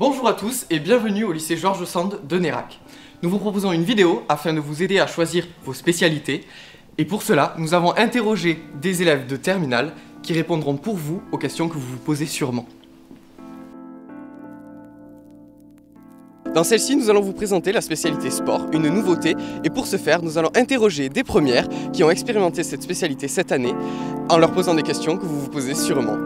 Bonjour à tous et bienvenue au lycée Georges Sand de Nérac. Nous vous proposons une vidéo afin de vous aider à choisir vos spécialités. Et pour cela, nous avons interrogé des élèves de terminale qui répondront pour vous aux questions que vous vous posez sûrement. Dans celle-ci, nous allons vous présenter la spécialité sport, une nouveauté, et pour ce faire, nous allons interroger des premières qui ont expérimenté cette spécialité cette année en leur posant des questions que vous vous posez sûrement.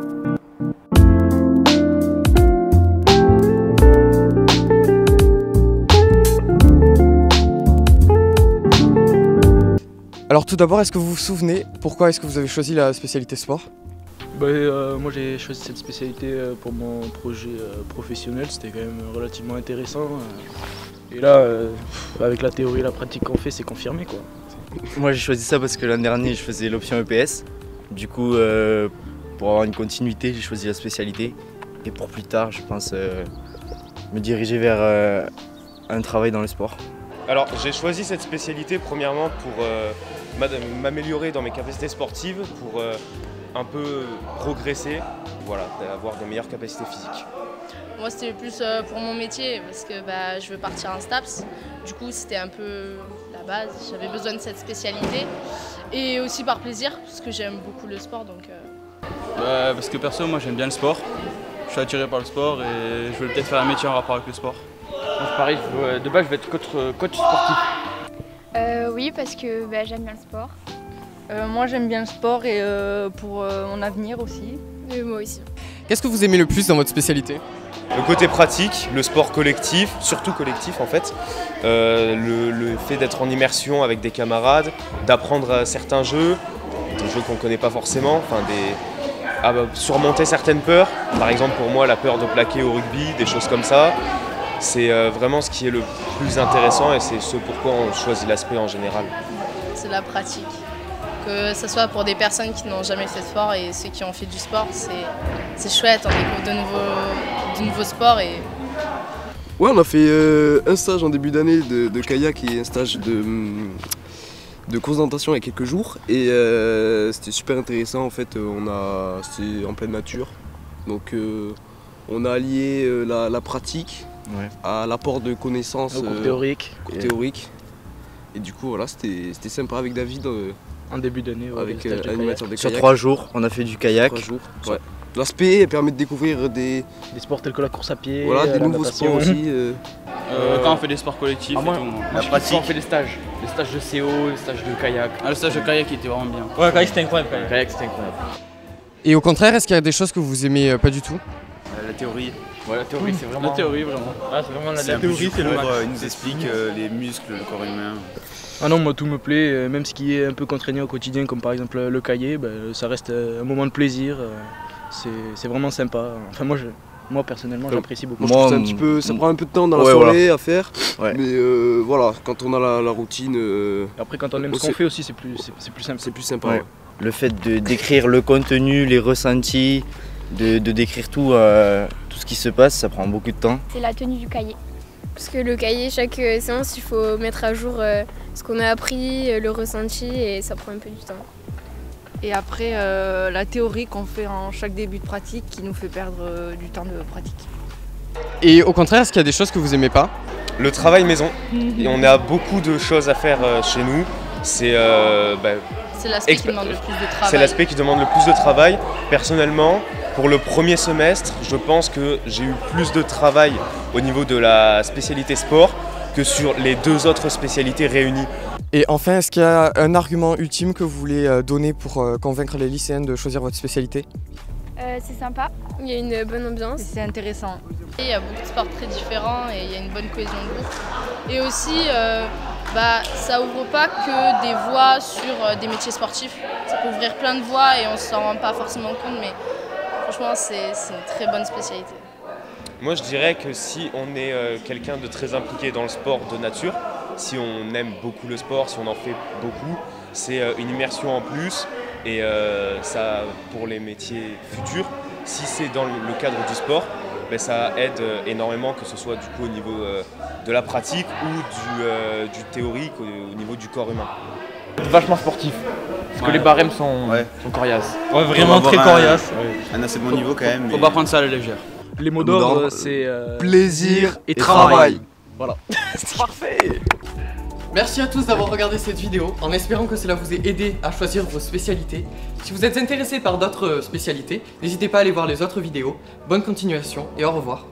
Alors tout d'abord, est-ce que vous vous souvenez pourquoi est-ce que vous avez choisi la spécialité sport ? Moi j'ai choisi cette spécialité pour mon projet professionnel, c'était quand même relativement intéressant. Et là, avec la théorie et la pratique qu'on fait, c'est confirmé quoi. Moi j'ai choisi ça parce que l'an dernier je faisais l'option EPS. Du coup, pour avoir une continuité, j'ai choisi la spécialité. Et pour plus tard, je pense me diriger vers un travail dans le sport. Alors j'ai choisi cette spécialité premièrement pour m'améliorer dans mes capacités sportives, pour un peu progresser, voilà, avoir de meilleures capacités physiques. Moi c'était plus pour mon métier parce que je veux partir en STAPS, du coup c'était un peu la base, j'avais besoin de cette spécialité et aussi par plaisir parce que j'aime beaucoup le sport donc. Parce que perso moi j'aime bien le sport, je suis attiré par le sport et je veux peut-être faire un métier en rapport avec le sport. Moi pareil, de base je vais être coach sportif. Oui parce que j'aime bien le sport. Moi j'aime bien le sport et pour mon avenir aussi. Et moi aussi. Qu'est-ce que vous aimez le plus dans votre spécialité ? Le côté pratique, le sport collectif, surtout collectif en fait, le fait d'être en immersion avec des camarades, d'apprendre certains jeux, des jeux qu'on ne connaît pas forcément, surmonter certaines peurs, par exemple pour moi la peur de plaquer au rugby, des choses comme ça. C'est vraiment ce qui est le plus intéressant et c'est ce pourquoi on choisit l'aspect en général. C'est la pratique. Que ce soit pour des personnes qui n'ont jamais fait de sport et ceux qui ont fait du sport, c'est chouette, on découvre de nouveaux sports. Ouais, on a fait un stage en début d'année de kayak et un stage de course d'orientation il y a quelques jours et c'était super intéressant en fait, c'était en pleine nature donc on a allié la pratique à l'apport de connaissances théoriques. Et du coup voilà, c'était sympa avec David en début d'année avec l'animateur de kayak. Sur 3 jours, on a fait du kayak. 3 jours, ouais. L'aspect permet de découvrir des sports tels que la course à pied, voilà, des nouveaux sports aussi. Quand on fait des sports collectifs et tout. La pratique. On fait des stages de CO, des stages de kayak. Le stage de kayak était vraiment bien. Ouais, kayak c'était incroyable. Kayak c'était incroyable. Et au contraire, est-ce qu'il y a des choses que vous aimez pas du tout ? La théorie. Ouais, la théorie c'est vraiment. La théorie vraiment. Ah, c'est vraiment la théorie, c'est le max. Il nous explique les muscles, le corps humain. Ah non, moi tout me plaît, même ce qui est un peu contraignant au quotidien, comme par exemple le cahier, ça reste un moment de plaisir, c'est vraiment sympa. Enfin moi personnellement j'apprécie beaucoup. Moi, je trouve ça prend un peu de temps dans la soirée à faire, mais voilà, quand on a la routine. Après quand on aime ce qu'on fait aussi c'est plus simple. C'est plus sympa. Ouais. Le fait de décrire le contenu, les ressentis, de décrire tout ce qui se passe, ça prend beaucoup de temps. C'est la tenue du cahier. Parce que le cahier, chaque séance, il faut mettre à jour ce qu'on a appris, le ressenti et ça prend un peu du temps. Et après la théorie qu'on fait en chaque début de pratique qui nous fait perdre du temps de pratique. Et au contraire, est-ce qu'il y a des choses que vous aimez pas ? Le travail maison, et on a beaucoup de choses à faire chez nous. C'est l'aspect qui demande le plus de travail. C'est l'aspect qui demande le plus de travail. Personnellement, pour le premier semestre, je pense que j'ai eu plus de travail au niveau de la spécialité sport que sur les 2 autres spécialités réunies. Et enfin, est-ce qu'il y a un argument ultime que vous voulez donner pour convaincre les lycéens de choisir votre spécialité ? C'est sympa, il y a une bonne ambiance. C'est intéressant. Il y a beaucoup de sports très différents et il y a une bonne cohésion de groupe. Et aussi, ça ouvre pas que des voies sur des métiers sportifs. Ça peut ouvrir plein de voies et on s'en rend pas forcément compte, mais franchement, c'est une très bonne spécialité. Moi, je dirais que si on est quelqu'un de très impliqué dans le sport de nature, si on aime beaucoup le sport, si on en fait beaucoup, c'est une immersion en plus et ça pour les métiers futurs. Si c'est dans le cadre du sport, ça aide énormément, que ce soit du coup au niveau de la pratique ou du théorique, au niveau du corps humain. Vachement sportif, parce que les barèmes sont coriaces. Ouais, vraiment très coriaces. Un assez bon niveau quand même. Faut pas prendre ça à la légère. Les mots d'ordre, c'est plaisir et travail. Voilà. C'est parfait. Merci à tous d'avoir regardé cette vidéo, en espérant que cela vous ait aidé à choisir vos spécialités. Si vous êtes intéressé par d'autres spécialités, n'hésitez pas à aller voir les autres vidéos. Bonne continuation et au revoir.